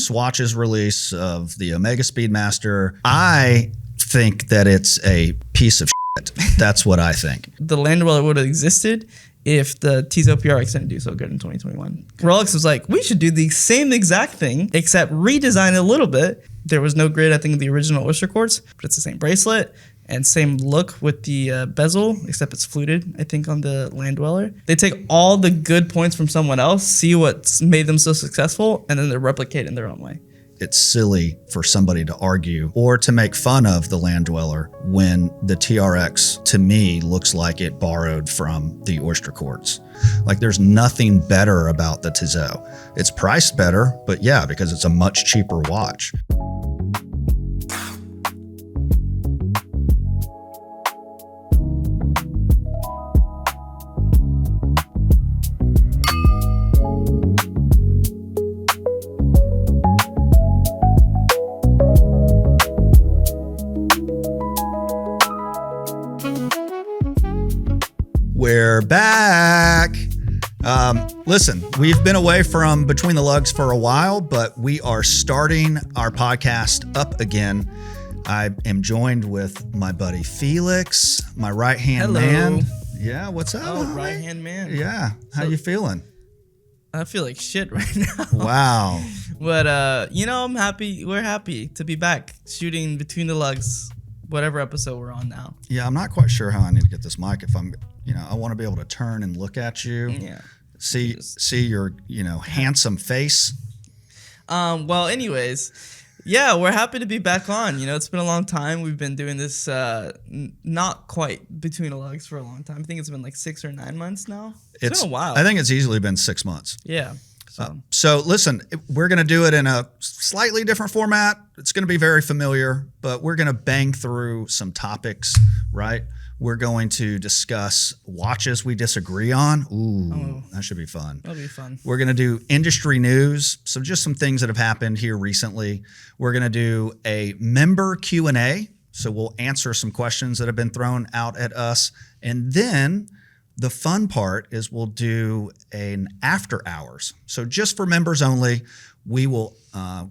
Swatch's release of the Omega Speedmaster. I think that it's a piece of shit. That's what I think. The Land Dweller would have existed if the Tissot PRX didn't do so good in 2021. Rolex was like, we should do the same exact thing, except redesign it a little bit. There was no grid, I think, of the original oyster quartz, but it's the same bracelet and same look with the bezel, except it's fluted, I think, on the Land Dweller. They take all the good points from someone else, see what's made them so successful, and then they replicate it in their own way. It's silly for somebody to argue or to make fun of the Land Dweller when the TRX, to me, looks like it borrowed from the oyster quartz. Like, there's nothing better about the Tissot. It's priced better, but yeah, because it's a much cheaper watch. We're back. Listen, we've been away from Between the Lugs for a while, but we are starting our podcast up again. I am joined with my buddy Felix, my right-hand man. Yeah, what's up? Oh, right-hand man. Yeah. How you feeling? I feel like shit right now. Wow. But, I'm happy. We're happy to be back shooting Between the Lugs, whatever episode we're on now. Yeah, I'm not quite sure how I need to get this mic. If I'm, I want to be able to turn and look at you. Yeah. See your, handsome face. Well, anyways, yeah, we're happy to be back on. It's been a long time. We've been doing this not quite Between the Lugs for a long time. I think it's been like 6 or 9 months now. It's been a while. I think it's easily been 6 months. Yeah. So listen, we're going to do it in a slightly different format. It's going to be very familiar, but we're going to bang through some topics, right? We're going to discuss watches we disagree on. Ooh, that should be fun. That'll be fun. We're going to do industry news, so just some things that have happened here recently. We're going to do a member Q&A, so we'll answer some questions that have been thrown out at us. And then the fun part is we'll do an after hours. So just for members only, we will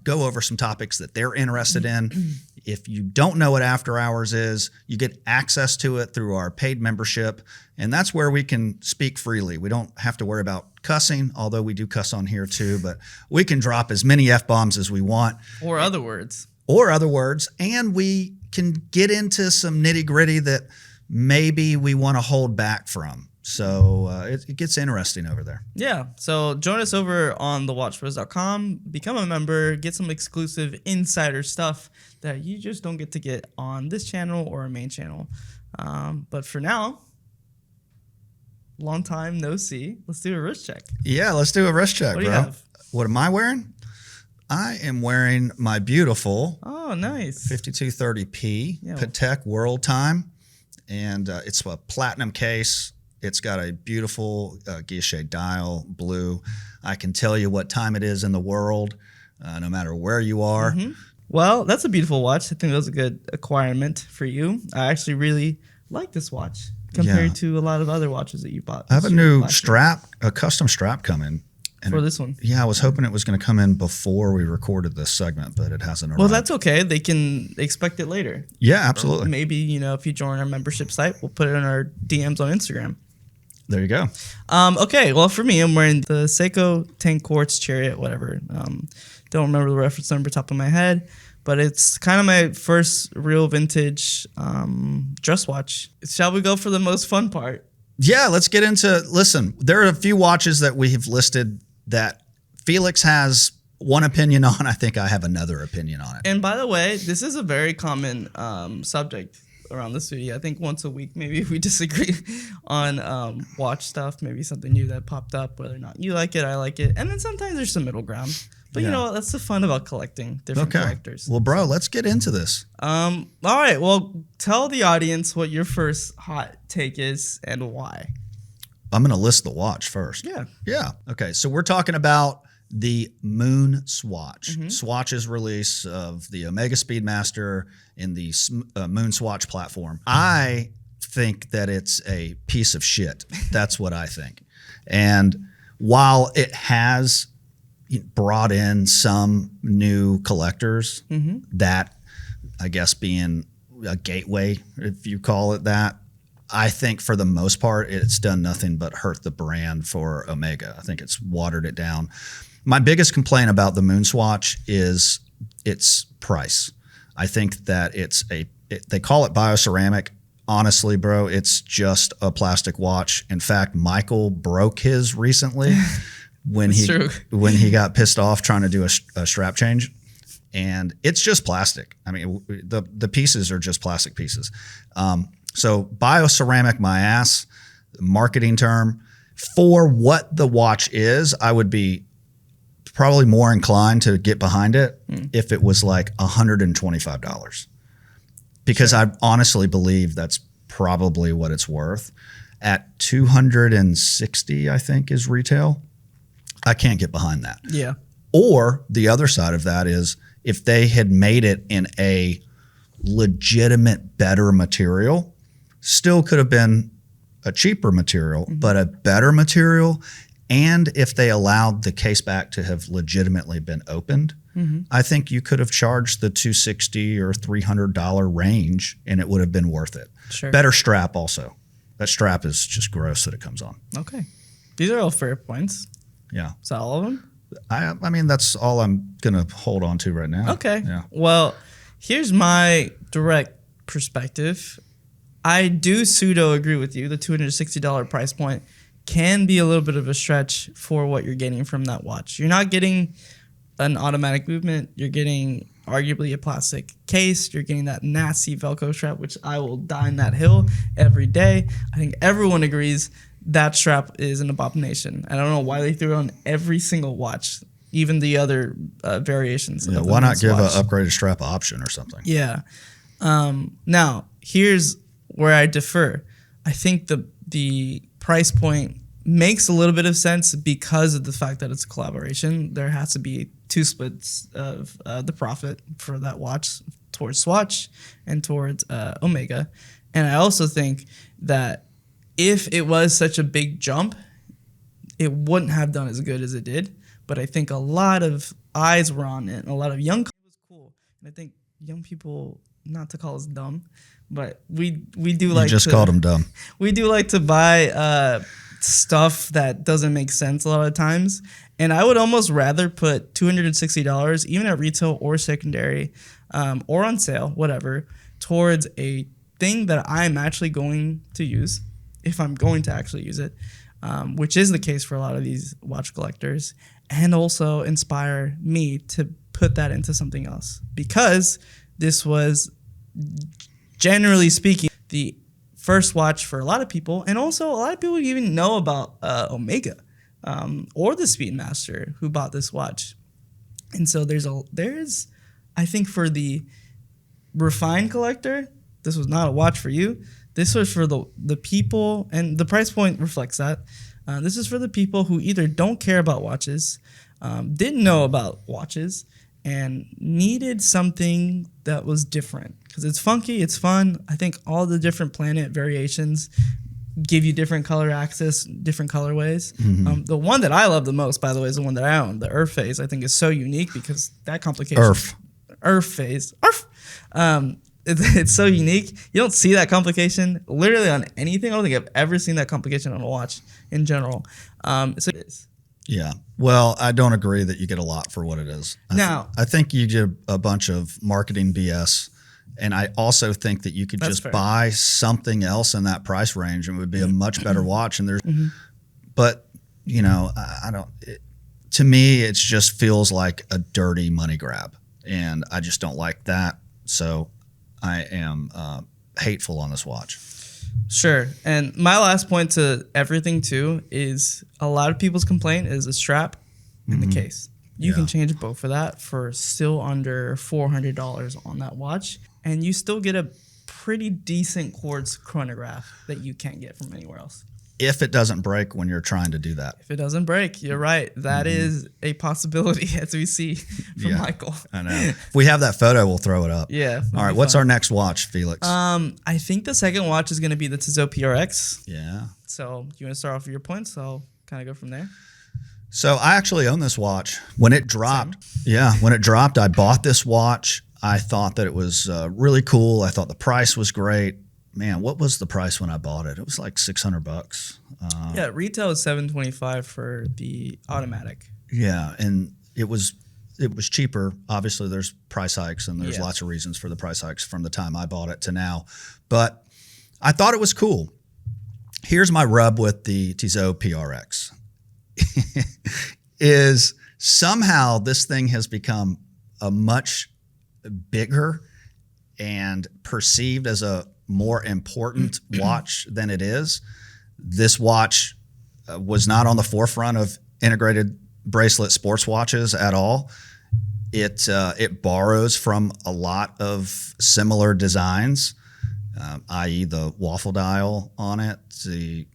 go over some topics that they're interested in. If you don't know what after hours is, you get access to it through our paid membership. And that's where we can speak freely. We don't have to worry about cussing, although we do cuss on here too, but we can drop as many F-bombs as we want. Or other words. And we can get into some nitty gritty that maybe we want to hold back from. So it gets interesting over there. Yeah. So join us over on thewatchbros.com. Become a member. Get some exclusive insider stuff that you just don't get to get on this channel or our main channel. But for now, long time no see. Let's do a wrist check. Yeah, let's do a wrist check, what do bro. You have? What am I wearing? I am wearing my beautiful 5230p Patek World Time. And it's a platinum case. It's got a beautiful guilloche dial, blue. I can tell you what time it is in the world, no matter where you are. Mm-hmm. Well, that's a beautiful watch. I think that was a good acquirement for you. I actually really like this watch compared to a lot of other watches that you bought. I have a new strap, a custom strap coming. For this one? Yeah, I was hoping it was going to come in before we recorded this segment, but it hasn't arrived. Well, that's okay. They can expect it later. Yeah, absolutely. Or maybe, if you join our membership site, we'll put it in our DMs on Instagram. There you go. Okay, well, for me, I'm wearing the Seiko 10 Quartz Chariot, whatever. Don't remember the reference number top of my head, but it's kind of my first real vintage dress watch. Shall we go for the most fun part? Yeah, let's get into, listen, there are a few watches that we have listed that Felix has one opinion on. I think I have another opinion on it. And by the way, this is a very common subject around the studio. I think once a week, maybe we disagree on watch stuff, maybe something new that popped up, whether or not you like it, I like it. And then sometimes there's some middle ground. But you know, that's the fun about collecting different collectors. Well, bro, let's get into this. All right. Well, tell the audience what your first hot take is and why. I'm going to list the watch first. Yeah. Okay. So we're talking about the MoonSwatch. Swatch's release of the Omega Speedmaster in the MoonSwatch platform. I think that it's a piece of shit. That's what I think. And while it has, brought in some new collectors that, I guess, being a gateway, if you call it that. I think for the most part, it's done nothing but hurt the brand for Omega. I think it's watered it down. My biggest complaint about the MoonSwatch is its price. I think that they call it bioceramic. Honestly, bro, it's just a plastic watch. In fact, Michael broke his recently when he got pissed off trying to do a strap change. And it's just plastic. I mean, the pieces are just plastic pieces. So bioceramic, my ass, marketing term. For what the watch is, I would be probably more inclined to get behind it if it was like $125. Because I honestly believe that's probably what it's worth. At $260, I think, is retail. I can't get behind that. Yeah. Or the other side of that is if they had made it in a legitimate, better material, still could have been a cheaper material, but a better material. And if they allowed the case back to have legitimately been opened, I think you could have charged the $260 or $300 range and it would have been worth it. Sure. Better strap also. That strap is just gross that it comes on. Okay. These are all fair points. Yeah. Is that all of them? I mean, that's all I'm going to hold on to right now. Okay. Yeah. Well, here's my direct perspective. I do pseudo agree with you. The $260 price point can be a little bit of a stretch for what you're getting from that watch. You're not getting an automatic movement. You're getting arguably a plastic case. You're getting that nasty Velcro strap, which I will die in that hill every day. I think everyone agrees that strap is an abomination. I don't know why they threw it on every single watch, even the other variations. Yeah, why not give an upgraded strap option or something? Yeah. Now, here's where I differ. I think the price point makes a little bit of sense because of the fact that it's a collaboration. There has to be two splits of the profit for that watch towards Swatch and towards Omega. And I also think that if it was such a big jump, it wouldn't have done as good as it did. But I think a lot of eyes were on it and a lot of young people. It was cool. And I think young people, not to call us dumb, but we do like You just called them dumb. We do like to buy stuff that doesn't make sense a lot of times. And I would almost rather put $260, even at retail or secondary, or on sale, whatever, towards a thing that I'm actually going to use, if I'm going to actually use it, which is the case for a lot of these watch collectors, and also inspire me to put that into something else. Because this was, generally speaking, the first watch for a lot of people, and also a lot of people even know about Omega or the Speedmaster who bought this watch. And so there's I think for the refined collector, this was not a watch for you. This was for the people, and the price point reflects that. This is for the people who either don't care about watches, didn't know about watches, and needed something that was different. Because it's funky, it's fun. I think all the different planet variations give you different color access, different colorways. The one that I love the most, by the way, is the one that I own. The Earth phase, I think, is so unique because that complication. Earth phase. It's so unique. You don't see that complication literally on anything. I don't think I've ever seen that complication on a watch in general. So it is. Yeah. Well, I don't agree that you get a lot for what it is. I think you get a bunch of marketing BS. And I also think that you could buy something else in that price range and it would be a much better watch. And but you know, I don't, to me, it just feels like a dirty money grab. And I just don't like that. So I am hateful on this watch. Sure. And my last point to everything too is a lot of people's complaint is the strap and the case. You can change both for that for still under $400 on that watch. And you still get a pretty decent quartz chronograph that you can't get from anywhere else. If it doesn't break when you're trying to do that. If it doesn't break, you're right. That is a possibility, as we see from Michael. I know. If we have that photo, we'll throw it up. Yeah. All right. What's our next watch, Felix? I think the second watch is going to be the Tissot PRX. Yeah. So you want to start off with your points? I'll kind of go from there. So I actually own this watch. When it dropped, I bought this watch. I thought that it was really cool. I thought the price was great. Man, what was the price when I bought it? It was like $600. Yeah, retail is $725 for the automatic. Yeah, and it was cheaper. Obviously, there's price hikes, and there's lots of reasons for the price hikes from the time I bought it to now. But I thought it was cool. Here's my rub with the Tissot PRX. Is somehow this thing has become a much bigger and perceived as a more important watch than it is. This watch was not on the forefront of integrated bracelet sports watches at all. It borrows from a lot of similar designs, i.e. the waffle dial on it. The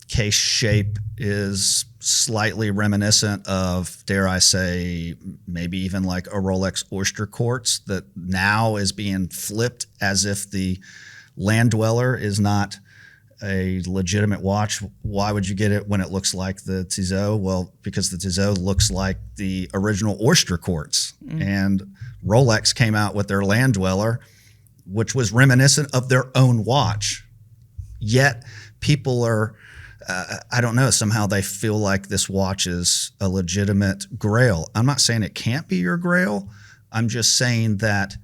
case shape is slightly reminiscent of, dare I say, maybe even like a Rolex Oyster Quartz that now is being flipped as if the Land Dweller is not a legitimate watch. Why would you get it when it looks like the Tissot? Well, because the Tissot looks like the original Oyster Quartz. And Rolex came out with their Land Dweller, which was reminiscent of their own watch. Yet people are, I don't know, somehow they feel like this watch is a legitimate grail. I'm not saying it can't be your grail. I'm just saying that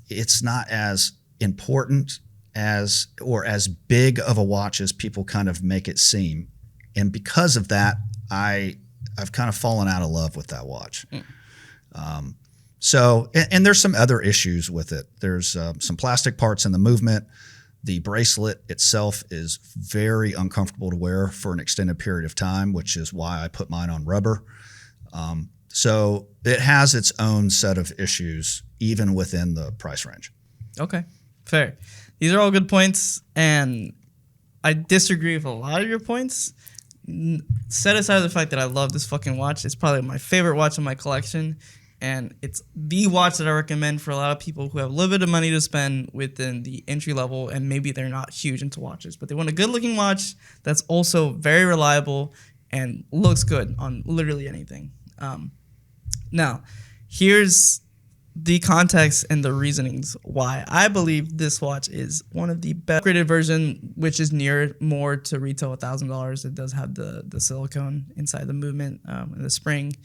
it's not as important as or as big of a watch as people kind of make it seem. And because of that, I've kind of fallen out of love with that watch. So there's some other issues with it. There's some plastic parts in the movement. The bracelet itself is very uncomfortable to wear for an extended period of time, which is why I put mine on rubber. So it has its own set of issues, even within the price range. Okay, fair. These are all good points, and I disagree with a lot of your points. Set aside the fact that I love this fucking watch. It's probably my favorite watch in my collection. And it's the watch that I recommend for a lot of people who have a little bit of money to spend within the entry level, and maybe they're not huge into watches, but they want a good looking watch that's also very reliable and looks good on literally anything. Now, here's the context and the reasonings why I believe this watch is one of the best upgraded version, which is near more to retail $1,000. It does have the silicone inside the movement and the spring.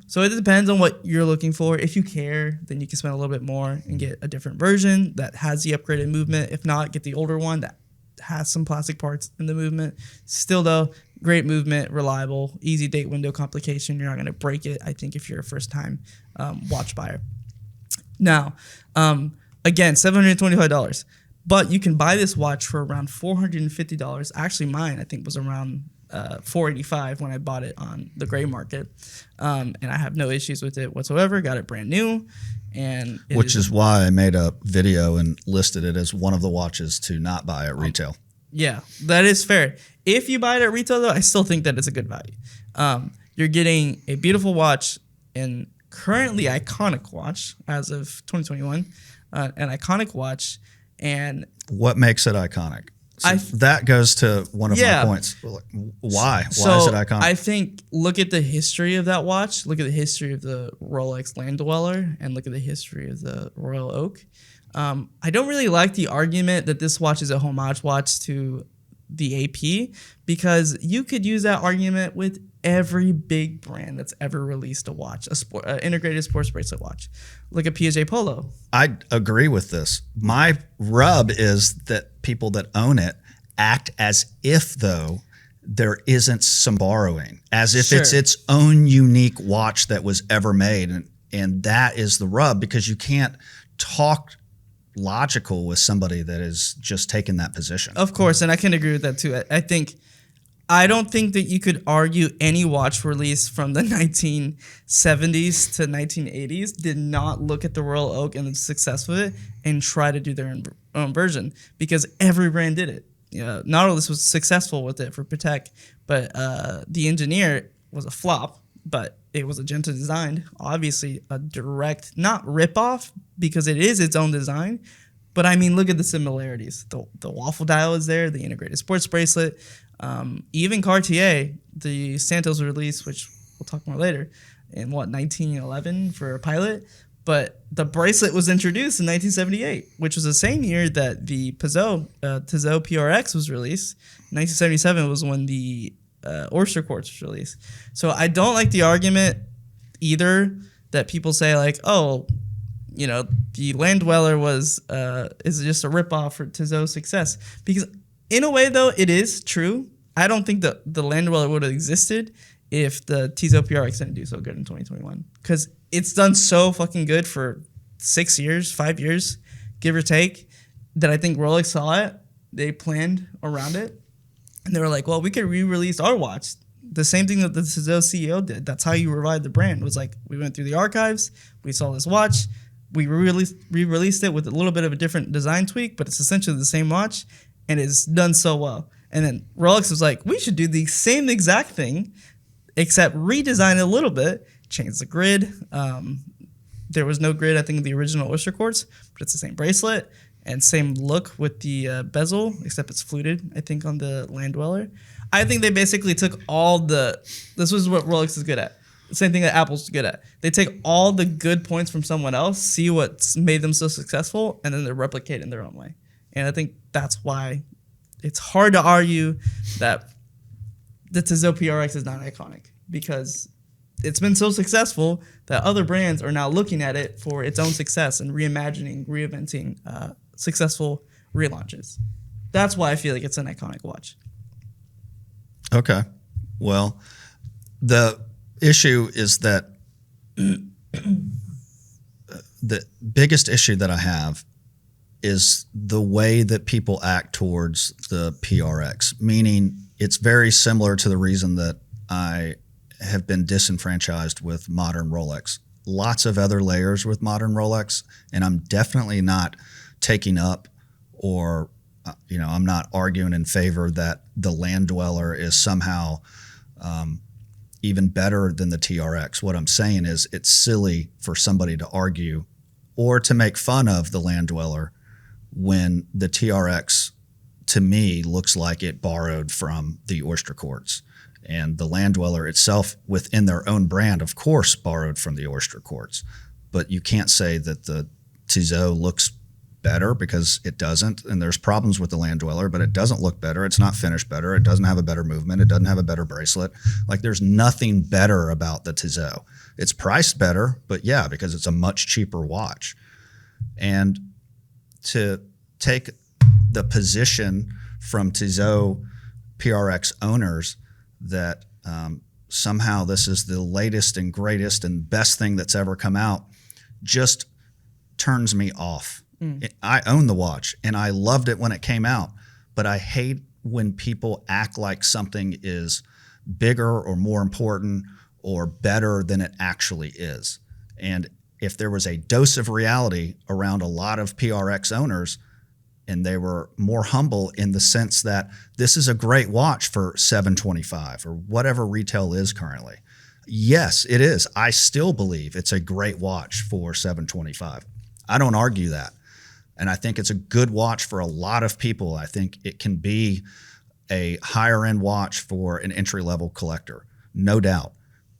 So it depends on what you're looking for. If you care, then you can spend a little bit more and get a different version that has the upgraded movement. If not, get the older one that has some plastic parts in the movement. Still though, great movement, reliable, easy date window complication. You're not going to break it, I think, if you're a first time watch buyer. Now, again, $725, but you can buy this watch for around $450. Actually, mine, I think, was around $485 when I bought it on the gray market. And I have no issues with it whatsoever. Got it brand new. And which is why I made a video and listed it as one of the watches to not buy at retail. Yeah, that is fair. If you buy it at retail, though, I still think that it's a good value. You're getting a beautiful watch and currently iconic watch as of 2021, an iconic watch. And what makes it iconic? So that goes to one of my points. Why? Why is it iconic? I think look at the history of that watch. Look at the history of the Rolex Land Dweller, and look at the history of the Royal Oak. I don't really like the argument that this watch is a homage watch to the AP, because you could use that argument with every big brand that's ever released a watch, integrated sports bracelet watch. Look at Piaget Polo. I agree with this. My rub is that people that own it act as if, though, there isn't some borrowing, as if it's its own unique watch that was ever made. And that is the rub, because you can't talk logical with somebody that is just taking that position. Of course, and I can agree with that too. I don't think that you could argue any watch release from the 1970s to 1980s did not look at the Royal Oak and the success of it and try to do their own version, because every brand did it. Not only was successful with it for Patek, but the engineer was a flop, but it was Magenta designed. Obviously a direct, not rip-off, because it is its own design. But I mean, look at the similarities. The waffle dial is there, the integrated sports bracelet. Even Cartier, the Santos release, which we'll talk more later, in 1911 for a Pilot. But the bracelet was introduced in 1978, which was the same year that the Tissot PRX was released. 1977 was when the Oris quartz was released. So I don't like the argument either that people say like, oh, you know, the Land Dweller is just a ripoff for Tissot's success. Because in a way, though, it is true. I don't think that the Land Dweller would have existed if the Tissot PRX didn't do so good in 2021. Because it's done so fucking good for 5 years, give or take, that I think Rolex saw it. They planned around it. And they were like, well, we could re-release our watch. The same thing that the Tissot CEO did. That's how you revived the brand. It was like, we went through the archives. We saw this watch. We re-released it with a little bit of a different design tweak, but it's essentially the same watch. And it's done so well. And then Rolex was like, we should do the same exact thing, except redesign it a little bit, change the grid. There was no grid, I think, in the original Oyster Quartz, but it's the same bracelet and same look with the bezel, except it's fluted, I think, on the Land Dweller. I think they basically took this was what Rolex is good at. The same thing that Apple's good at. They take all the good points from someone else, see what's made them so successful, and then they replicate it in their own way. And I think that's why it's hard to argue that the Tissot PRX is not iconic, because it's been so successful that other brands are now looking at it for its own success and reinventing successful relaunches. That's why I feel like it's an iconic watch. Okay. Well, the issue is that the biggest issue that I have is the way that people act towards the PRX, meaning it's very similar to the reason that I have been disenfranchised with modern Rolex. Lots of other layers with modern Rolex, and I'm definitely not taking up or, I'm not arguing in favor that the Land Dweller is somehow even better than the TRX. What I'm saying is it's silly for somebody to argue or to make fun of the Land Dweller when the TRX, to me, looks like it borrowed from the Oyster Quartz. And the Land Dweller itself, within their own brand, of course, borrowed from the Oyster Quartz. But you can't say that the Tissot looks better, because it doesn't. And there's problems with the Land Dweller, but it doesn't look better. It's not finished better. It doesn't have a better movement. It doesn't have a better bracelet. Like, there's nothing better about the Tissot. It's priced better, but yeah, because it's a much cheaper watch. And to take the position from Tissot PRX owners that somehow this is the latest and greatest and best thing that's ever come out just turns me off. I own the watch and I loved it when it came out, but I hate when people act like something is bigger or more important or better than it actually is. And if there was a dose of reality around a lot of PRX owners, and they were more humble in the sense that this is a great watch for $725 or whatever retail is currently. Yes, it is. I still believe it's a great watch for $725. I don't argue that. And I think it's a good watch for a lot of people. I think it can be a higher end watch for an entry level collector, no doubt.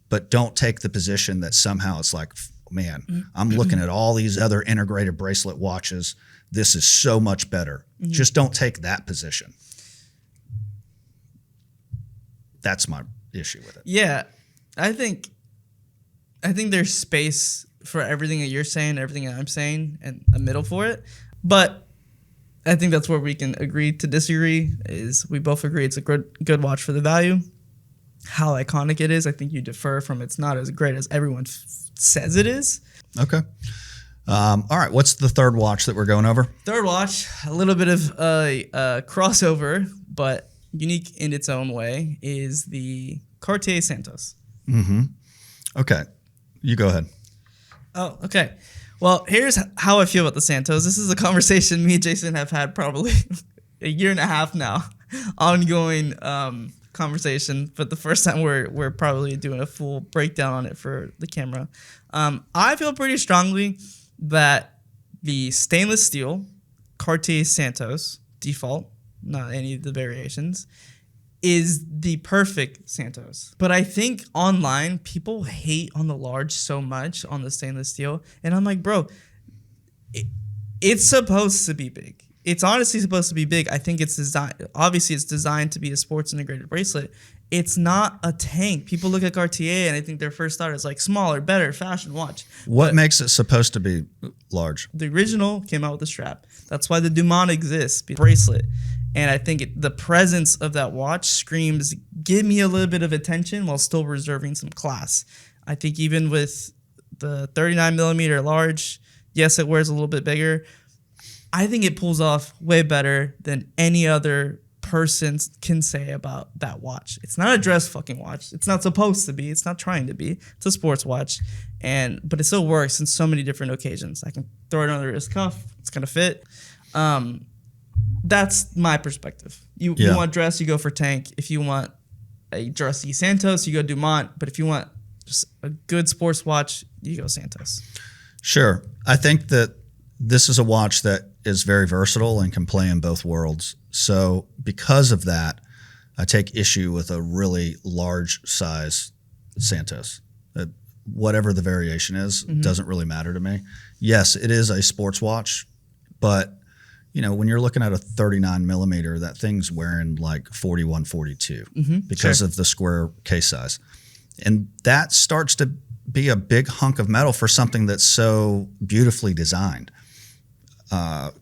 But don't take the position that somehow it's like, man, I'm looking at all these other integrated bracelet watches. This is so much better. Just don't take that position. That's my issue with it. Yeah, I think there's space for everything that you're saying, everything that I'm saying, and a middle for it. But I think that's where we can agree to disagree, is we both agree it's a good watch for the value. How iconic it is, I think you defer from it's not as great as everyone says it is. Okay. All right. What's the third watch that we're going over? Third watch, a little bit of a crossover, but unique in its own way, is the Cartier Santos. Mm-hmm. Okay. You go ahead. Oh, okay. Well, here's how I feel about the Santos. This is a conversation me and Jason have had probably a year and a half now, ongoing conversation. But the first time we're probably doing a full breakdown on it for the camera. I feel pretty strongly that the stainless steel Cartier Santos default, not any of the variations, is the perfect Santos. But I think online, people hate on the large so much on the stainless steel. And I'm like, bro, it's supposed to be big. It's honestly supposed to be big. I think it's designed, obviously it's designed to be a sports integrated bracelet. It's not a tank. People look at Cartier and I think their first thought is like smaller, better, fashion watch. What makes it supposed to be large? The original came out with a strap. That's why the Dumont exists, bracelet. And I think the presence of that watch screams, give me a little bit of attention while still reserving some class. I think even with the 39 millimeter large, yes, it wears a little bit bigger. I think it pulls off way better than any other person can say about that watch. It's not a dress fucking watch. It's not supposed to be. It's not trying to be. It's a sports watch, but it still works in so many different occasions. I can throw it on the wrist cuff. It's gonna fit. That's my perspective. You want dress, you go for tank. If you want a dressy Santos, you go Dumont. But if you want just a good sports watch, you go Santos. Sure. I think that this is a watch that is very versatile and can play in both worlds. So because of that, I take issue with a really large size Santos. Whatever the variation is, doesn't really matter to me. Yes, it is a sports watch, but you know, when you're looking at a 39 millimeter, that thing's wearing like 41, 42 because of the square case size. And that starts to be a big hunk of metal for something that's so beautifully designed.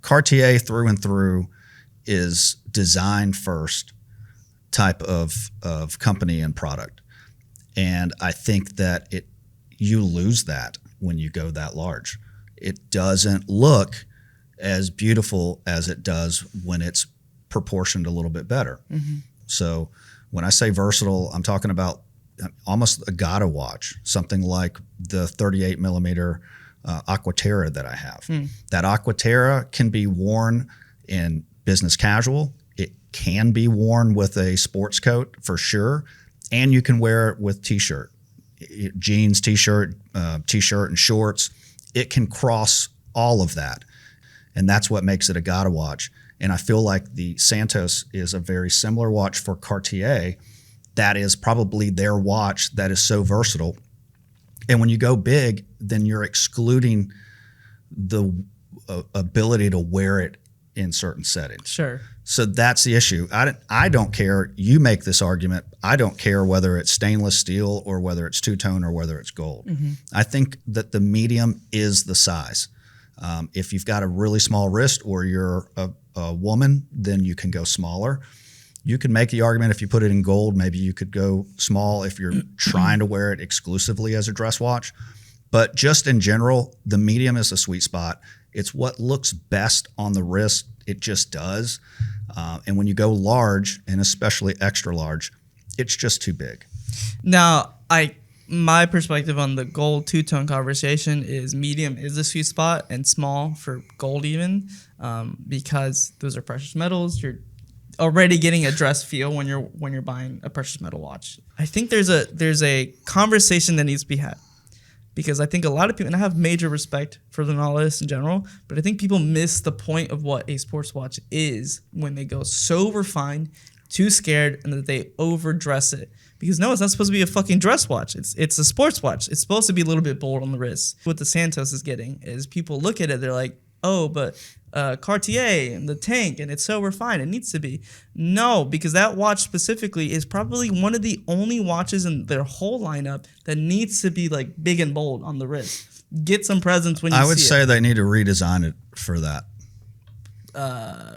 Cartier through and through is design first type of company and product. And I think that you lose that when you go that large. It doesn't look as beautiful as it does when it's proportioned a little bit better. So when I say versatile, I'm talking about almost a gotta watch, something like the 38 millimeter Aquaterra that I have. That Aquaterra can be worn in business casual. It can be worn with a sports coat for sure. And you can wear it with t-shirt, jeans, t-shirt and shorts. It can cross all of that. And that's what makes it a gotta watch. And I feel like the Santos is a very similar watch for Cartier. That is probably their watch that is so versatile. And when you go big, then you're excluding the ability to wear it in certain settings. Sure. So that's the issue. I don't care. You make this argument. I don't care whether it's stainless steel or whether it's two-tone or whether it's gold. I think that the medium is the size. If you've got a really small wrist or you're a woman, then you can go smaller. You can make the argument if you put it in gold, maybe you could go small if you're trying to wear it exclusively as a dress watch. But just in general, the medium is a sweet spot. It's what looks best on the wrist. It just does. And when you go large, and especially extra large, it's just too big. Now, my perspective on the gold two-tone conversation is medium is a sweet spot and small for gold even, because those are precious metals. You're already getting a dress feel when you're buying a precious metal watch. I think there's a conversation that needs to be had, because I think a lot of people, and I have major respect for the knowledge in general, but I think people miss the point of what a sports watch is when they go so refined, too scared, and that they overdress it. Because no, it's not supposed to be a fucking dress watch. It's a sports watch. It's supposed to be a little bit bold on the wrist. What the Santos is getting is people look at it, they're like, oh, but Cartier and the tank, and it's so refined. It needs to be. No, because that watch specifically is probably one of the only watches in their whole lineup that needs to be like big and bold on the wrist. Get some presence when you see it. I would say they need to redesign it for that.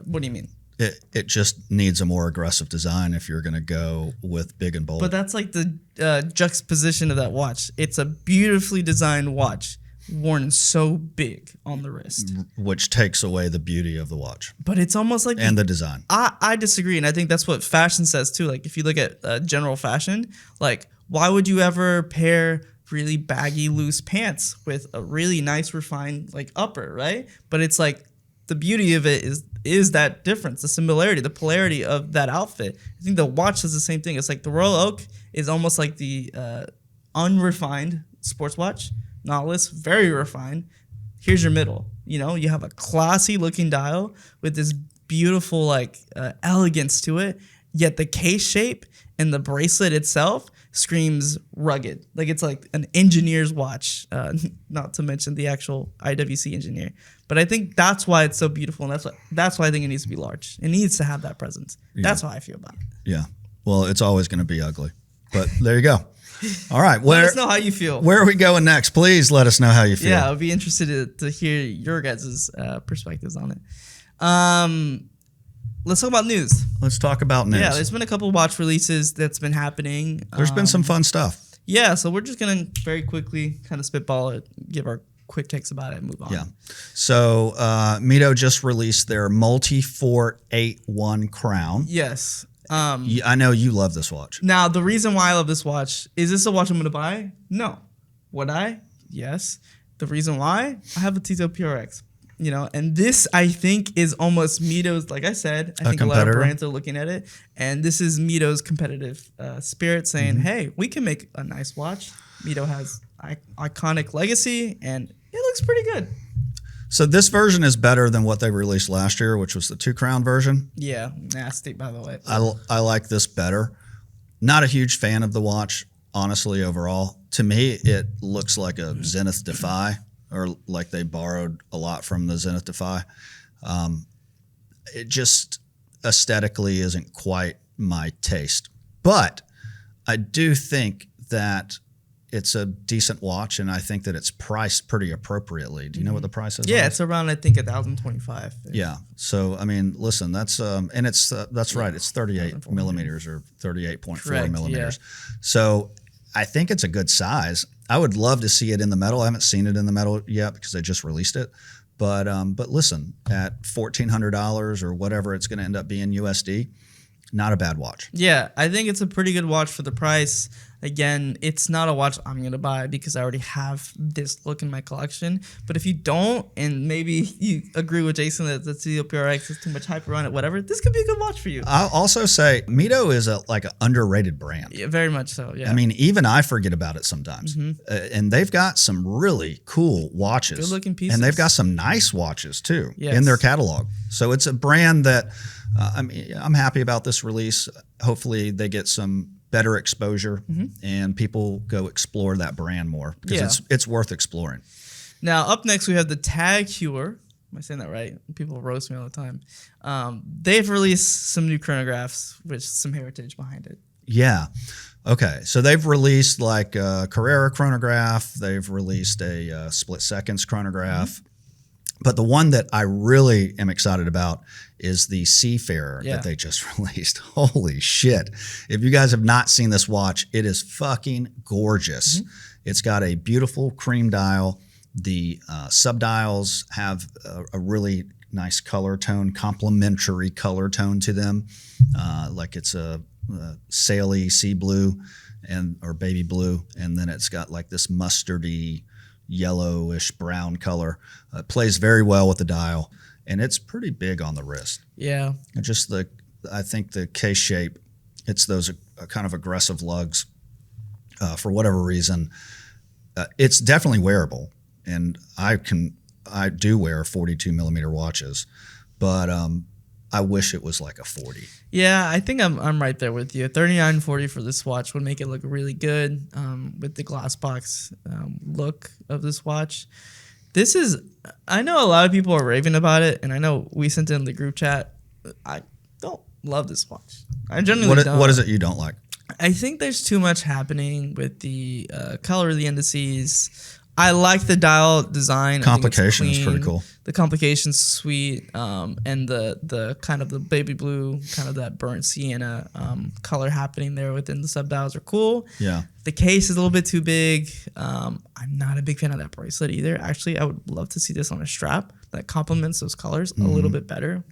What do you mean? It just needs a more aggressive design if you're going to go with big and bold. But that's like the juxtaposition of that watch. It's a beautifully designed watch worn so big on the wrist, which takes away the beauty of the watch. But it's almost like the design. I disagree, and I think that's what fashion says too. Like if you look at general fashion, like why would you ever pair really baggy loose pants with a really nice refined like upper, right? But it's like the beauty of it is that difference, the similarity, the polarity of that outfit. I think the watch does the same thing. It's like the Royal Oak is almost like the unrefined sports watch. Nautilus, very refined. Here's your middle. You know, you have a classy looking dial with this beautiful like elegance to it. yet the case shape and the bracelet itself screams rugged. Like it's like an engineer's watch, not to mention the actual IWC engineer. But I think that's why it's so beautiful, and that's why I think it needs to be large. It needs to have that presence. Yeah. That's how I feel about it. Yeah. Well, it's always going to be ugly, but there you go. All right. Let us know how you feel. Where are we going next? Please let us know how you feel. Yeah, I'd be interested to hear your guys' perspectives on it. Let's talk about news. Let's talk about news. Yeah, there's been a couple watch releases that's been happening. There's been some fun stuff. Yeah, so we're just going to very quickly kind of spitball it, give our quick takes about it, and move on. Yeah. So Mido just released their Multifort 8-1 crown. Yes. I know you love this watch. Now, the reason why I love this watch, is this a watch I'm going to buy? No. Would I? Yes. The reason why? I have a Tissot PRX. You know, and this I think is almost Mido's. Like I said, I think a lot of brands are looking at it, and this is Mido's competitive spirit, saying, "Hey, we can make a nice watch." Mido has iconic legacy, and it looks pretty good. So this version is better than what they released last year, which was the 2-crown version. Yeah, nasty, by the way. I like this better. Not a huge fan of the watch, honestly. Overall, to me, it looks like a Zenith Defy. Or like they borrowed a lot from the Zenith Defy. It just aesthetically isn't quite my taste. But I do think that it's a decent watch, and I think that it's priced pretty appropriately. Do you know what the price is? Yeah, it's around, I think, $1,025. Yeah. So I mean, listen, that's and it's that's right. It's 38 millimeters or 38.4 millimeters. Yeah. So I think it's a good size. I would love to see it in the metal. I haven't seen it in the metal yet because they just released it. But listen, at $1,400 or whatever it's going to end up being USD, not a bad watch. Yeah, I think it's a pretty good watch for the price. Again, it's not a watch I'm going to buy because I already have this look in my collection. But if you don't, and maybe you agree with Jason that the Tissot PRX is too much hype around it, whatever, this could be a good watch for you. I'll also say Mido is like an underrated brand. Yeah, very much so, yeah. I mean, even I forget about it sometimes. And they've got some really cool watches. Good-looking pieces. And they've got some nice watches, too, in their catalog. So it's a brand that, I'm happy about this release. Hopefully they get some better exposure and people go explore that brand more because it's worth exploring. Now, up next, we have the TAG Heuer. Am I saying that right? People roast me all the time. They've released some new chronographs with some heritage behind it. Yeah. Okay. So they've released like a Carrera chronograph. They've released a split seconds chronograph. But the one that I really am excited about is the Seafarer that they just released. Holy shit. If you guys have not seen this watch, it is fucking gorgeous. It's got a beautiful cream dial. The subdials have a really nice color tone, complementary color tone to them. Like it's a saily sea blue or baby blue. And then it's got like this mustardy, yellowish brown color. It plays very well with the dial, and it's pretty big on the wrist. Yeah. And just I think the case shape, it's those kind of aggressive lugs. For whatever reason, it's definitely wearable, and I do wear 42 millimeter watches, but I wish it was like a 40. Yeah, I think I'm right there with you. 39.40 for this watch would make it look really good with the glass box look of this watch. I know a lot of people are raving about it, and I know we sent it in the group chat. I don't love this watch. I generally don't. What is it you don't like? I think there's too much happening with the color of the indices. I like the dial design. Complication is pretty cool. The complication's sweet, and the kind of the baby blue, kind of that burnt sienna color happening there within the subdials are cool. Yeah. The case is a little bit too big. I'm not a big fan of that bracelet either. Actually, I would love to see this on a strap that complements those colors a little bit better.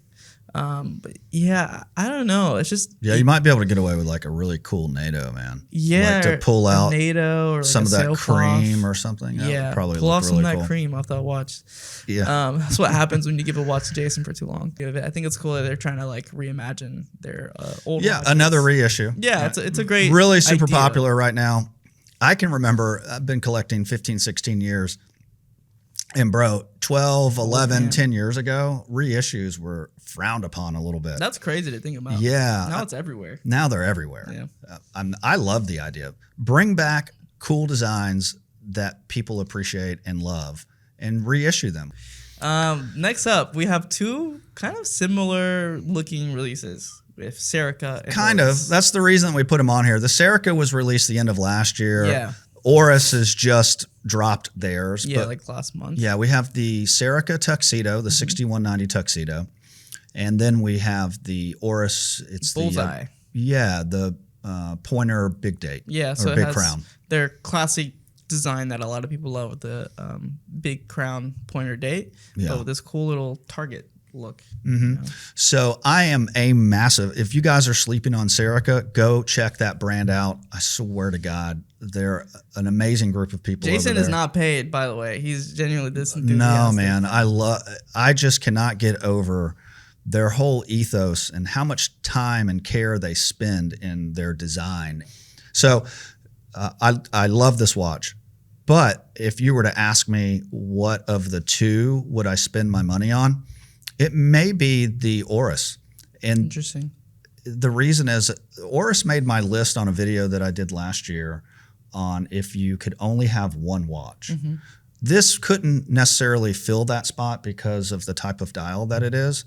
But yeah, I don't know. It's just you might be able to get away with like a really cool NATO, man. Yeah, like to pull out NATO or like some of that cream or something. Yeah, would probably pull off really some of cool. that cream off that watch. Yeah, that's what happens when you give a watch to Jason for too long. I think it's cool that they're trying to like reimagine their old. Yeah, watches. Another reissue. Yeah, it's a great, really super idea. Popular right now. I can remember I've been collecting 15, 16 years. And bro, 12, 11, man. 10 years ago, reissues were frowned upon a little bit. That's crazy to think about. Yeah. Now it's everywhere. Now they're everywhere. Yeah. I love the idea. Bring back cool designs that people appreciate and love and reissue them. Next up, we have two kind of similar looking releases with Serica and Kind Oris. of. That's the reason we put them on here. The Serica was released the end of last year. Yeah. Oris has just dropped theirs. Yeah, but like last month. yeah, we have the Serica Tuxedo, the 6190 Tuxedo. And then we have the Oris. It's Bullseye. the pointer big date. Yeah, so or it big has crown. their classic design that a lot of people love with the big crown pointer date, but with this cool little target look. Mm-hmm. You know? So I am a massive. If you guys are sleeping on Serica, go check that brand out. I swear to God, they're an amazing group of people. Jason over there. is not paid, by the way. He's genuinely this enthusiastic. No, man. I just cannot get over their whole ethos and how much time and care they spend in their design. So I love this watch. But if you were to ask me what of the two would I spend my money on, it may be the Oris. And Interesting. the reason is Oris made my list on a video that I did last year on if you could only have one watch. Mm-hmm. This couldn't necessarily fill that spot because of the type of dial that it is.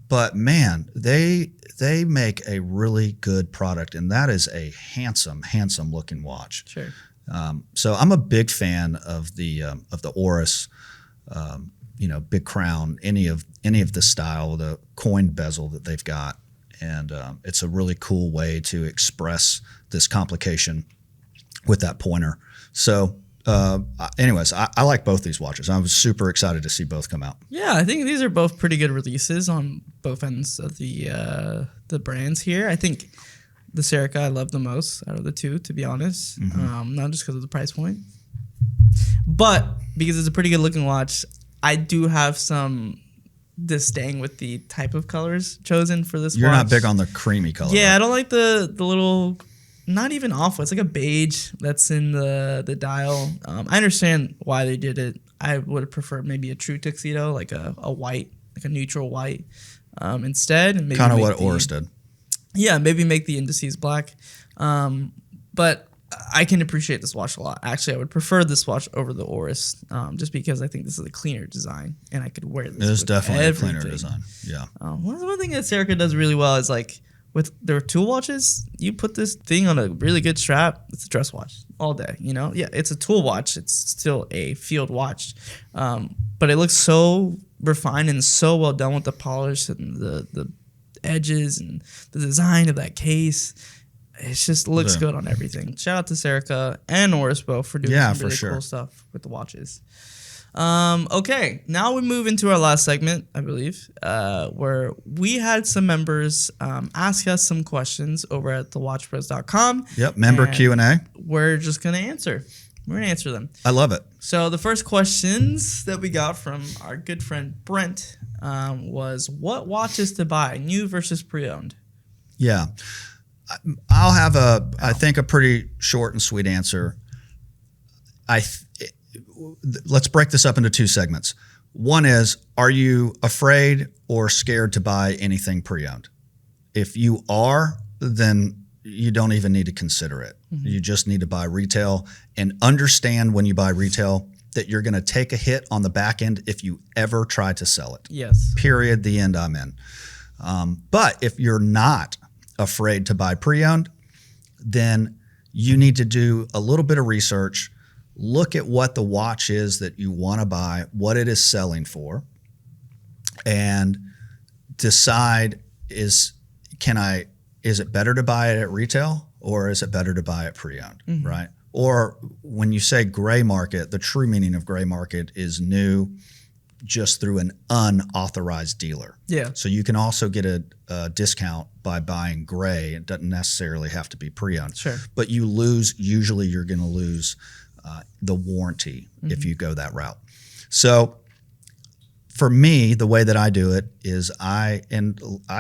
But man, they make a really good product, and that is a handsome looking watch. Sure. So I'm a big fan of the Oris, big crown, any of the style, the coined bezel that they've got, and it's a really cool way to express this complication with that pointer. So, anyways, I like both these watches. I was super excited to see both come out. Yeah, I think these are both pretty good releases on both ends of the brands here. I think the Serica I love the most out of the two, to be honest. Mm-hmm. Not just because of the price point, but because it's a pretty good looking watch. I do have some disdain with the type of colors chosen for this watch. You're not big on the creamy color. Yeah, right? I don't like the little, not even off. It's like a beige that's in the dial. I understand why they did it. I would have preferred maybe a true tuxedo, like a white, like a neutral white instead. And maybe Kind of make what Oris did. Yeah, maybe make the indices black. But I can appreciate this watch a lot. Actually, I would prefer this watch over the Oris, just because I think this is a cleaner design, and I could wear this. It is with definitely everything. a cleaner design. Yeah. One thing that Serica does really well is like with their tool watches, you put this thing on a really good strap. It's a dress watch all day. Yeah, it's a tool watch. It's still a field watch, but it looks so refined and so well done with the polish and the edges and the design of that case. It just looks good on everything. Shout out to Serica and Oris both for doing some really cool stuff with the watches. Okay, now we move into our last segment, I believe, where we had some members ask us some questions over at thewatchpress.com. Yep, member Q&A. We're just going to answer. We're going to answer them. I love it. So the first questions that we got from our good friend Brent was, what watches to buy, new versus pre-owned? Yeah. I'll have I think a pretty short and sweet answer. Let's break this up into two segments. One is, are you afraid or scared to buy anything pre-owned? If you are, then you don't even need to consider it. Mm-hmm. You just need to buy retail and understand when you buy retail that you're going to take a hit on the back end if you ever try to sell it. Yes. Period. The end. I'm in. But if you're not afraid to buy pre-owned, then you need to do a little bit of research, look at what the watch is that you want to buy, what it is selling for, and decide is it better to buy it at retail or is it better to buy it pre-owned, mm-hmm. right? Or when you say gray market, the true meaning of gray market is new just through an unauthorized dealer. Yeah. So you can also get a discount by buying gray. It doesn't necessarily have to be pre-owned. Sure. But usually you're going to lose the warranty mm-hmm. if you go that route. So for me, the way that I do it is I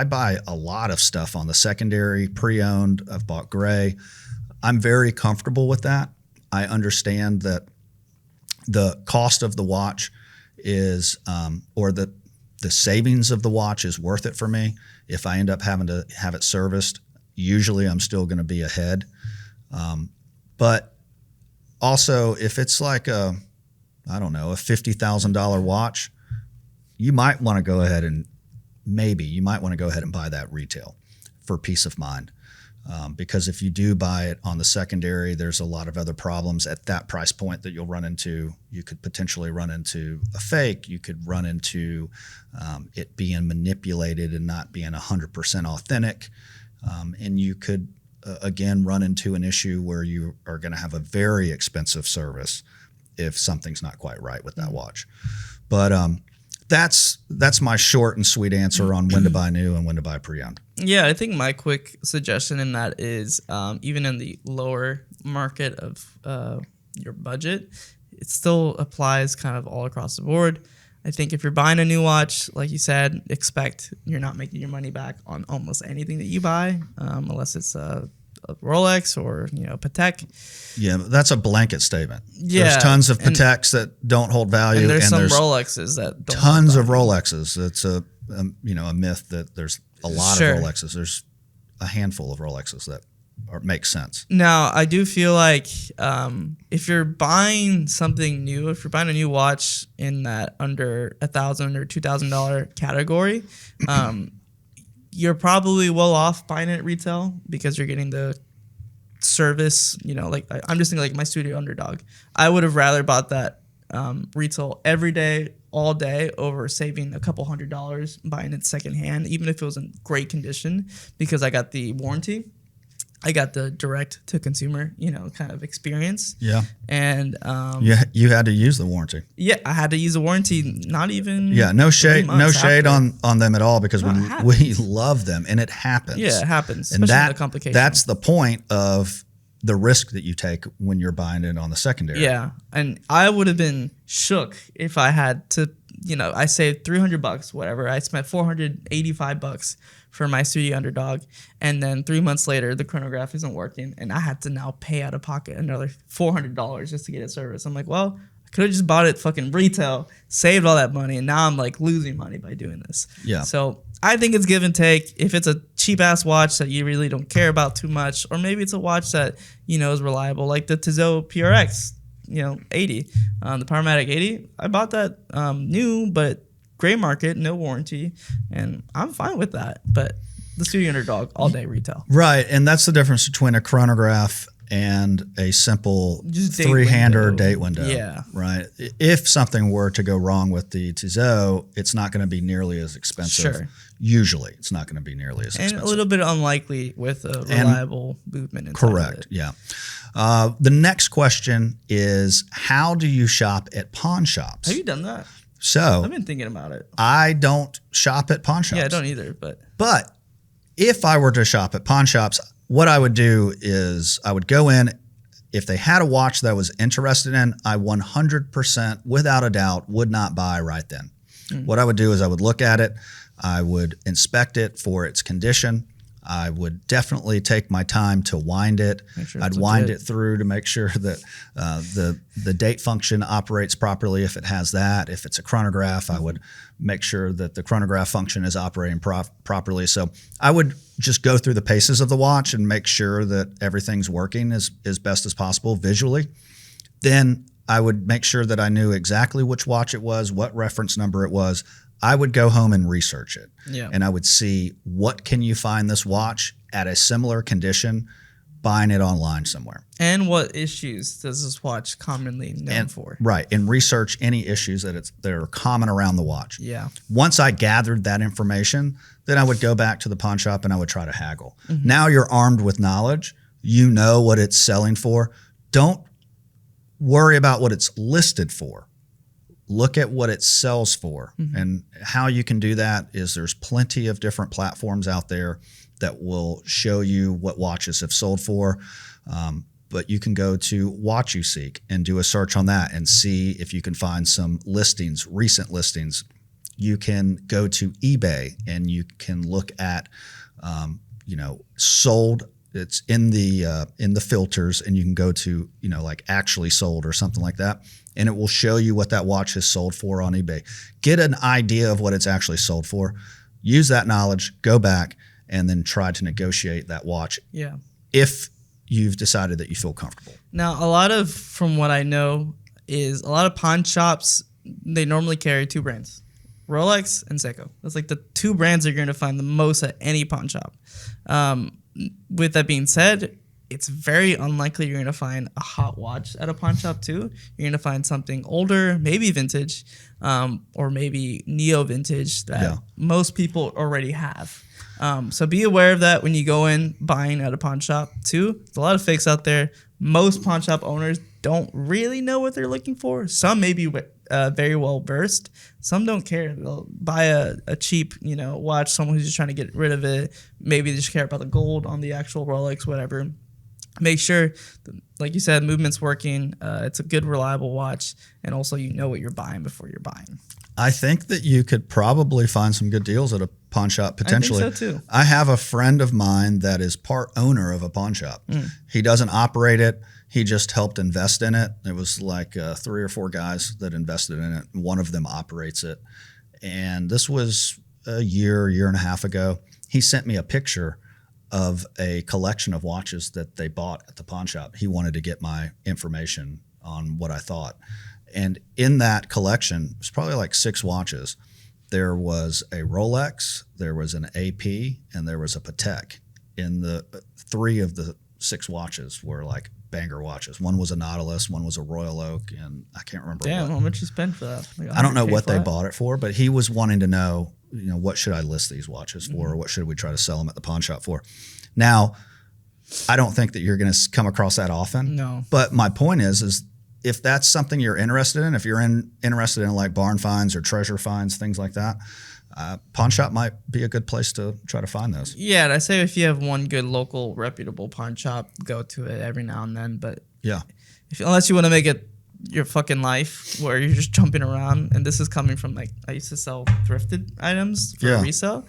buy a lot of stuff on the secondary, pre-owned. I've bought gray. I'm very comfortable with that. I understand that the cost of the watch is, or the savings of the watch is worth it for me. If I end up having to have it serviced, usually I'm still going to be ahead. But also, if it's like a $50,000 watch, you might want to go ahead and buy that retail for peace of mind. Because if you do buy it on the secondary, there's a lot of other problems at that price point that you'll run into. You could potentially run into a fake. You could run into it being manipulated and not being 100% authentic. And you could, again, run into an issue where you are going to have a very expensive service if something's not quite right with that watch. But that's my short and sweet answer on when to buy new and when to buy pre-owned. Yeah, I think my quick suggestion in that is even in the lower market of your budget, it still applies kind of all across the board. I think if you're buying a new watch, like you said, expect you're not making your money back on almost anything that you buy, unless it's a Rolex or Patek. Yeah, that's a blanket statement. Yeah, there's tons of Pateks that don't hold value, and there's some Rolexes that don't. Tons of Rolexes. It's a myth that there's a lot Sure. of Rolexes. There's a handful of Rolexes that make sense. Now, I do feel like if you're buying something new, if you're buying a new watch in that under $1,000 or $2,000 category, you're probably well off buying it at retail because you're getting the service. Like I'm just thinking like my Studio Underdog. I would have rather bought that retail every day, all day, over saving a couple $100 buying it secondhand, even if it was in great condition, because I got the warranty. I got the direct to consumer, kind of experience. Yeah. And you had to use the warranty. Yeah, I had to use the warranty. Not even. Yeah, no shade after. on them at all, because we love them, and it happens. Yeah, it happens. And Especially the complications. that's the point of the risk that you take when you're buying it on the secondary. Yeah, and I would have been shook if I had to. I saved $300, whatever. I spent $485 for my Studio Underdog, and then 3 months later, the chronograph isn't working, and I had to now pay out of pocket another $400 just to get it serviced. I'm like, well, I could have just bought it fucking retail, saved all that money, and now I'm like losing money by doing this. Yeah. So I think it's give and take. If it's a cheap ass watch that you really don't care about too much, or maybe it's a watch that is reliable, like the Tissot PRX. 80, the Powermatic 80. I bought that new, but gray market, no warranty, and I'm fine with that. But the Studio Underdog, all day retail. Right, and that's the difference between a chronograph and a simple three-hander or date window. Yeah. Right. If something were to go wrong with the Tissot, it's not going to be nearly as expensive. Sure. Usually, it's not going to be nearly as expensive. And a little bit unlikely with a reliable movement inside Correct. of it. Yeah. The next question is, how do you shop at pawn shops? Have you done that? So I've been thinking about it. I don't shop at pawn shops. Yeah, I don't either. But if I were to shop at pawn shops, what I would do is I would go in. If they had a watch that I was interested in, I 100%, without a doubt, would not buy right then. What I would do is I would look at it. I would inspect it for its condition. I would definitely take my time to wind it. I'd wind it through to make sure that the date function operates properly if it has that. If it's a chronograph, I would make sure that the chronograph function is operating properly. So I would just go through the paces of the watch and make sure that everything's working as best as possible visually. Then I would make sure that I knew exactly which watch it was, what reference number it was. I would go home and research it. Yeah. And I would see, what can you find this watch at a similar condition, buying it online somewhere. And what issues does this watch commonly known for? Right. And research any issues that are common around the watch. Yeah. Once I gathered that information, then I would go back to the pawn shop and I would try to haggle. Now you're armed with knowledge. You know what it's selling for. Don't worry about what it's listed for. Look at what it sells for. And how you can do that is there's plenty of different platforms out there that will show you what watches have sold for. But you can go to Watch You Seek and do a search on that and see if you can find some listings, recent listings. You can go to eBay and you can look at, sold. It's in the filters, and you can go to, like actually sold or something like that. and it will show you what that watch has sold for on eBay. Get an idea of what it's actually sold for. Use that knowledge, go back, and then try to negotiate that watch. Yeah. If you've decided that you feel comfortable. Now, from what I know, is a lot of pawn shops, they normally carry two brands, Rolex and Seiko. That's like the two brands you're going to find the most at any pawn shop. With that being said, it's very unlikely you're going to find a hot watch at a pawn shop too. You're going to find something older, maybe vintage, or maybe neo vintage that most people already have. So be aware of that when you go in buying at a pawn shop too. There's a lot of fakes out there. Most pawn shop owners don't really know what they're looking for. Some may be very well versed. Some don't care. They'll buy a cheap, watch. Someone who's just trying to get rid of it. Maybe they just care about the gold on the actual Rolex, whatever. Make sure, like you said, movement's working. It's a good, reliable watch, and also you know what you're buying before you're buying. I think that you could probably find some good deals at a pawn shop potentially. I think so too. I have a friend of mine that is part owner of a pawn shop. He doesn't operate it. He just helped invest in it. It was like 3 or 4 guys that invested in it. One of them operates it. And this was a year and a half ago. He sent me a picture of a collection of watches that they bought at the pawn shop. He wanted to get my information on what I thought. And in that collection, it was probably like 6 watches. There was a Rolex, there was an AP, and there was a Patek. In the 3 of the 6 watches were like banger watches. One was a Nautilus, one was a Royal Oak, and I can't remember Damn, what. how much you spend for that? Like I don't know what they flat? bought it for, but he was wanting to know, what should I list these watches for, or what should we try to sell them at the pawn shop for? Now, I don't think that you're going to come across that often. No. But my point is if that's something you're interested in, if you're interested in like barn finds or treasure finds, things like that, pawn shop might be a good place to try to find those. Yeah, and I say if you have one good local reputable pawn shop, go to it every now and then. But yeah, unless you want to make it your fucking life where you're just jumping around, and this is coming from like I used to sell thrifted items for resale.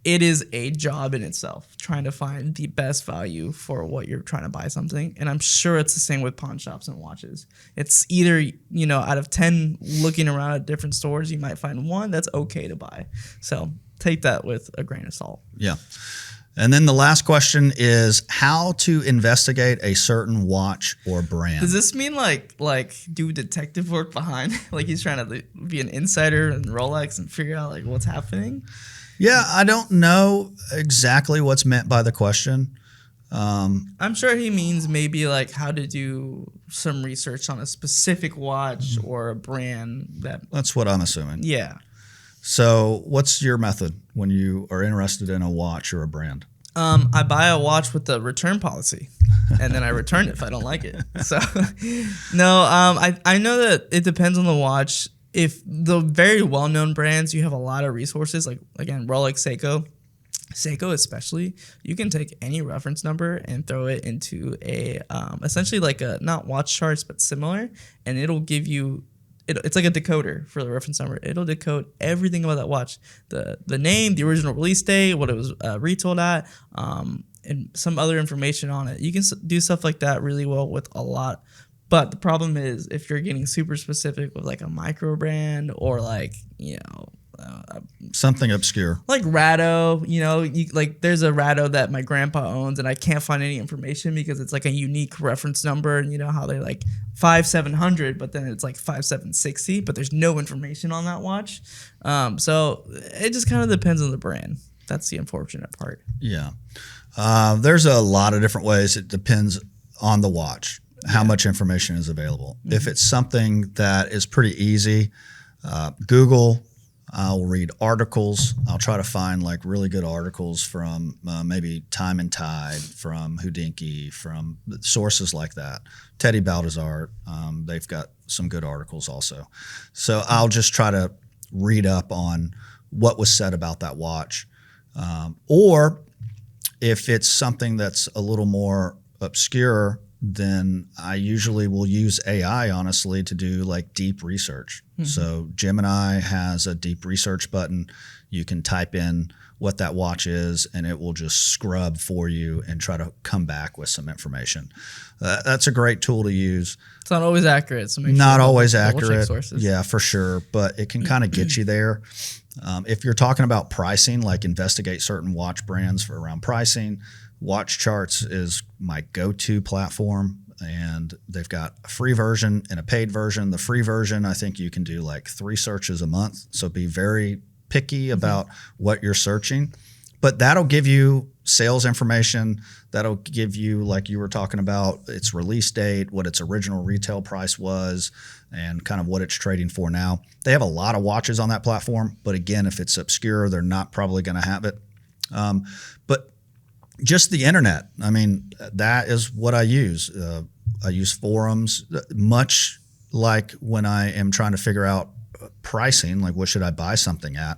It is a job in itself trying to find the best value for what you're trying to buy something. And I'm sure it's the same with pawn shops and watches. It's either, out of 10 looking around at different stores, you might find one that's okay to buy. So take that with a grain of salt. Yeah. And then the last question is how to investigate a certain watch or brand. Does this mean like do detective work behind? Like he's trying to be an insider in Rolex and figure out like what's happening? Yeah, I don't know exactly what's meant by the question. I'm sure he means maybe like how to do some research on a specific watch or a brand That's what I'm assuming. Yeah. So what's your method when you are interested in a watch or a brand? I buy a watch with the return policy, and then I return it if I don't like it. So, no, I know that it depends on the watch. If the very well-known brands, you have a lot of resources, like, again, Rolex, Seiko especially, you can take any reference number and throw it into a, essentially like a, not watch charts, but similar, and it'll give you, it's like a decoder for the reference number. It'll decode everything about that watch, the name, the original release date, what it was retailed at, and some other information on it. You can do stuff like that really well with a lot. But the problem is if you're getting super specific with like a micro brand or like, something obscure. Like Rado, like there's a Rado that my grandpa owns and I can't find any information because it's like a unique reference number. And you know how they're like 5700, but then it's like 5760, but there's no information on that watch. So it just kind of depends on the brand. That's the unfortunate part. Yeah. There's a lot of different ways. It depends on the watch. How much information is available. Mm-hmm. If it's something that is pretty easy, Google, I'll read articles. I'll try to find like really good articles from maybe Time and Tide, from Hodinkee, from sources like that. Teddy Baldassar, they've got some good articles also. So I'll just try to read up on what was said about that watch. Or if it's something that's a little more obscure, then I usually will use AI, honestly, to do like deep research. So Gemini has a deep research button. You can type in what that watch is, and it will just scrub for you and try to come back with some information. That's a great tool to use. It's not always accurate. So make Not sure always double check accurate. sources. Yeah, for sure. But it can kind of get you there. If you're talking about pricing, like investigate certain watch brands for around pricing, Watch Charts is my go-to platform. And they've got a free version and a paid version. The free version, I think you can do like 3 searches a month. So be very picky about what you're searching. But that'll give you sales information. That'll give you, like you were talking about, its release date, what its original retail price was, and kind of what it's trading for now. They have a lot of watches on that platform. But again, if it's obscure, they're not probably going to have it. But just the internet. I mean, that is what I use. I use forums, much like when I am trying to figure out pricing, like what should I buy something at.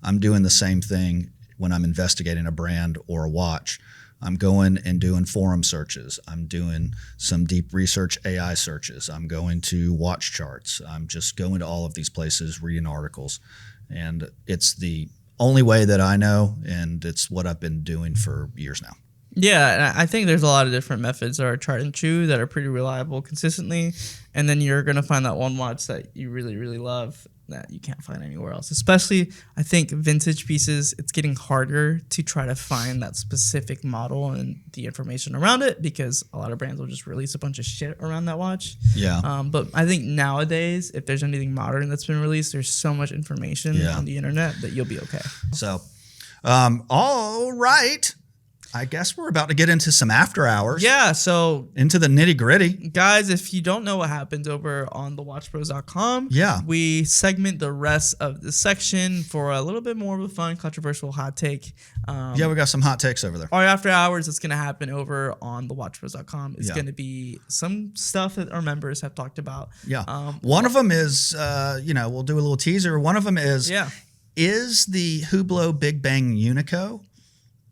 I'm doing the same thing when I'm investigating a brand or a watch. I'm going and doing forum searches. I'm doing some deep research AI searches. I'm going to Watch Charts. I'm just going to all of these places, reading articles. And it's the only way that I know, and it's what I've been doing for years now. Yeah, and I think there's a lot of different methods that are tried and true that are pretty reliable consistently. And then you're going to find that one watch that you really, really love that you can't find anywhere else. Especially, I think, vintage pieces, it's getting harder to try to find that specific model and the information around it because a lot of brands will just release a bunch of shit around that watch. Yeah. But I think nowadays, if there's anything modern that's been released, there's so much information on the internet that you'll be okay. So, all right. I guess we're about to get into some after hours. Yeah, so into the nitty gritty. Guys, if you don't know what happens over on thewatchpros.com, we segment the rest of the section for a little bit more of a fun, controversial hot take. We got some hot takes over there. Our after hours that's going to happen over on thewatchpros.com is going to be some stuff that our members have talked about. Yeah. One of them is, we'll do a little teaser. One of them is the Hublot Big Bang Unico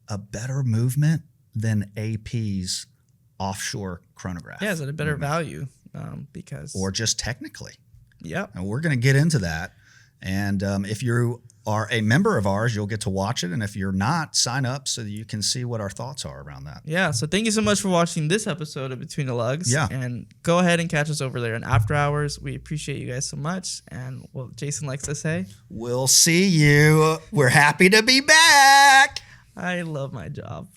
a better movement than AP's offshore chronograph? Yeah, is it a better value? Or just technically. Yeah. And we're going to get into that. And if you are a member of ours, you'll get to watch it. And if you're not, sign up so that you can see what our thoughts are around that. Yeah. So thank you so much for watching this episode of Between the Lugs. Yeah. And go ahead and catch us over there in After Hours. We appreciate you guys so much. And what Jason likes to say, we'll see you. We're happy to be back. I love my job.